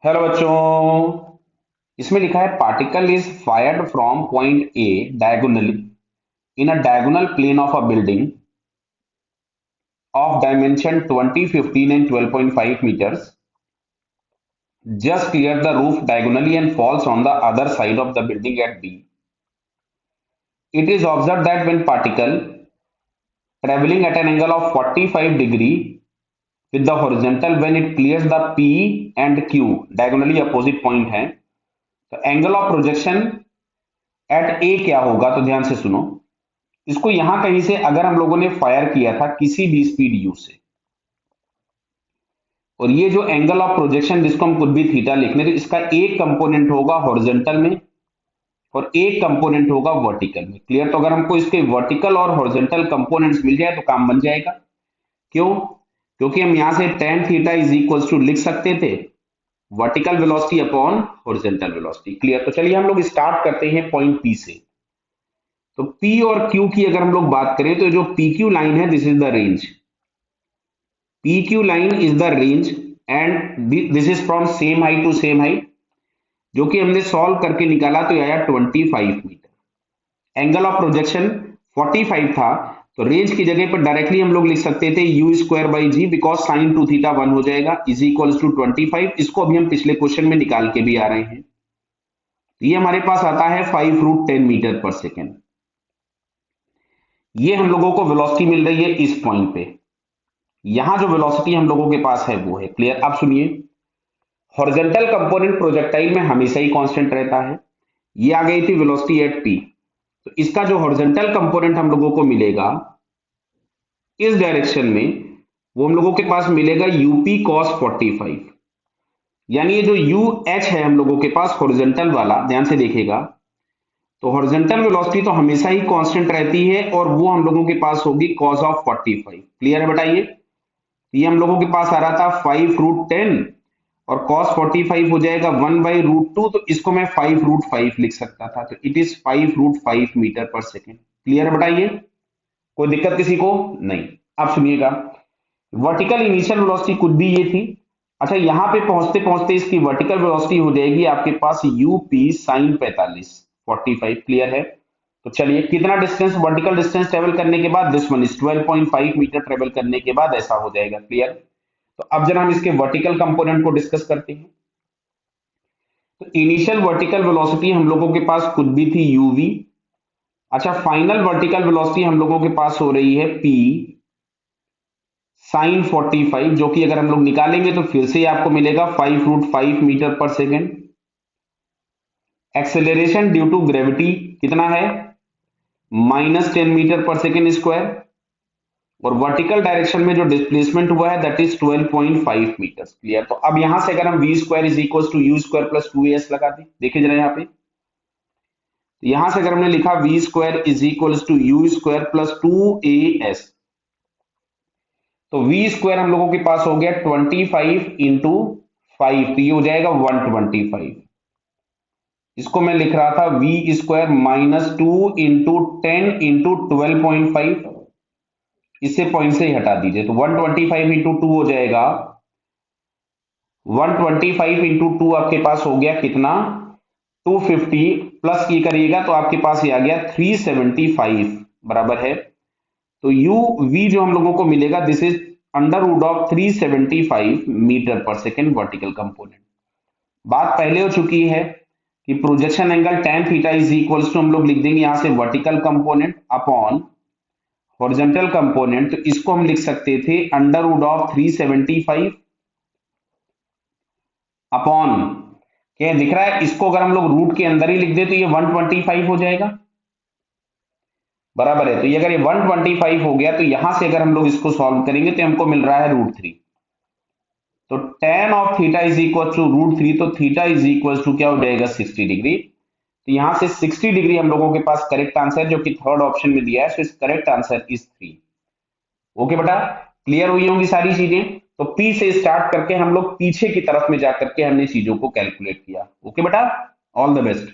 Hello बच्चों। इसमें लिखा है particle is fired from point A diagonally in a diagonal plane of a building of dimension 20, 15 and 12.5 meters. Just clear the roof diagonally and falls on the other side of the building at B. It is observed that when particle traveling at an angle of 45 degree with the horizontal, when it clears the P and Q diagonally opposite point है, तो angle of projection eight ए क्या होगा? तो ध्यान से सुनो। इसको यहां कहीं से अगर हम लोगों ने फायर किया था किसी भी स्पीड यू से, और ये जो एंगल ऑफ प्रोजेक्शन जिसको हम कुछ भी थीटा लिख रहे थे, इसका एक कंपोनेंट होगा हॉरिजॉन्टल में और एक कंपोनेंट होगा वर्टिकल में। क्लियर? तो अगर हमको इसके वर्टिकल और हॉरिजॉन्टल कंपोनेंट्स मिल जाए तो काम बन जाएगा। क्यों? क्योंकि हम यहां से tan theta is equal to लिख सकते थे vertical velocity upon horizontal velocity. Clear? तो चलिए हम लोग स्टार्ट करते हैं पॉइंट पी से। तो पी और क्यू की अगर हम लोग बात करें तो जो पी क्यू लाइन है, this is the range. PQ line is the range and this is from same height to same height, जो कि हमने सॉल्व करके निकाला तो आया 25 मीटर। एंगल ऑफ प्रोजेक्शन 45 था, तो रेंज की जगह पर डायरेक्टली हम लोग लिख सकते थे U square by G, because sine two theta 1 हो जाएगा, इज इक्वल टू 25। इसको अभी हम पिछले क्वेश्चन में निकाल के भी आ रहे हैं। तो ये हमारे पास आता है 5√10 मीटर पर सेकेंड। ये हम लोगों को वेलोसिटी मिल रही है इस पॉइंट पे। यहां जो वेलोसिटी हम लोगों के पास है वो है। क्लियर? अब सुनिए, हॉरिजॉन्टल कंपोनेंट प्रोजेक्टाइल में हमेशा ही कांस्टेंट रहता है। ये आ गई थी वेलोसिटी एट पी, तो इसका जो हॉरिजॉन्टल कंपोनेंट हम लोगों को मिलेगा इस डायरेक्शन में, वो हम लोगों के पास मिलेगा यूपी कॉस 45। यानी ये जो यू एच है हम लोगों के पास हॉरिजॉन्टल वाला, ध्यान से देखिएगा, तो हॉरिजॉन्टल वेलोसिटी तो हमेशा ही कांस्टेंट रहती है और वो हम लोगों के पास होगी कॉस ऑफ 45। क्लियर है? बताइए। ये हम लोगों के पास आ रहा था 5√10 और cos 45 हो जाएगा 1/√2, तो इसको मैं 5√5 लिख सकता था। तो it is 5√5 metre per second. Clear है? बताइए, कोई दिक्कत किसी को? नहीं। अब सुनिएगा, वर्टिकल इनिशियल वेलोसिटी कुछ भी ये थी। अच्छा, यहां पे पहुंचते पहुंचते इसकी वर्टिकल वेलोसिटी हो जाएगी आपके पास यूपी साइन 45। क्लियर है? तो चलिए, कितना डिस्टेंस वर्टिकल डिस्टेंस ट्रेवल करने के बाद? This one is 12.5 metre travel करने के बाद ऐसा हो जाएगा। क्लियर? तो अब जरा हम इसके वर्टिकल कंपोनेंट को डिस्कस करते हैं। तो इनिशियल वर्टिकल वेलोसिटी हम लोगों के पास कुछ भी थी यूवी। अच्छा, फाइनल वर्टिकल वेलोसिटी हम लोगों के पास हो रही है पी साइन 45, जो कि अगर हम लोग निकालेंगे तो फिर से आपको मिलेगा 5√5 metre per second. Acceleration due to gravity कितना है? -10 मीटर पर सेकेंड स्क्वायर। और वर्टिकल डायरेक्शन में जो डिस्प्लेसमेंट हुआ है दैट इज 12.5 मीटर। क्लियर? तो अब यहां से अगर हम V square is equal to U square plus 2as लगा दें, देखिए जरा यहाँ पे, तो यहां से अगर हमने लिखा V square is equal to U square plus 2as, तो वी स्क्वायर हम लोगों के पास हो गया 25 इंटू 5, तो ये हो जाएगा 125। इसको मैं लिख रहा था वी स्क्वायर -2 इंटू 10 इंटू 12.5, इससे पॉइंट से ही हटा दीजिए, तो 125 इंटू 2 हो जाएगा 125 इंटू 2 आपके पास हो गया कितना? 250 प्लस की करिएगा तो आपके पास ये आ गया 375 बराबर है। तो यू वी जो हम लोगों को मिलेगा this is √of 375 metre per second vertical component. बात पहले हो चुकी है कि projection angle tan theta is equals to हम लोग लिख देंगे यहां से vertical component upon horizontal component, तो इसको हम लिख सकते थे √of 375 अपॉन, क्या दिख रहा है? इसको अगर हम लोग रूट के अंदर ही लिख दे तो ये 125 हो जाएगा, बराबर है। तो ये अगर ये 125 हो गया तो यहां से अगर हम लोग इसको सॉल्व करेंगे तो हमको मिल रहा है √3। तो tan of theta is equal to √3, तो थीटा इज इक्वल टू क्या हो जाएगा? 60 डिग्री। तो यहां से 60 डिग्री हम लोगों के पास करेक्ट आंसर जो कि थर्ड ऑप्शन में दिया है, सो इस करेक्ट आंसर इज 3। ओके बेटा, क्लियर हुई होंगी सारी चीजें। तो पी से स्टार्ट करके हम लोग पीछे की तरफ में जाकर के हमने चीजों को कैलकुलेट किया। ओके बेटा, ऑल द बेस्ट।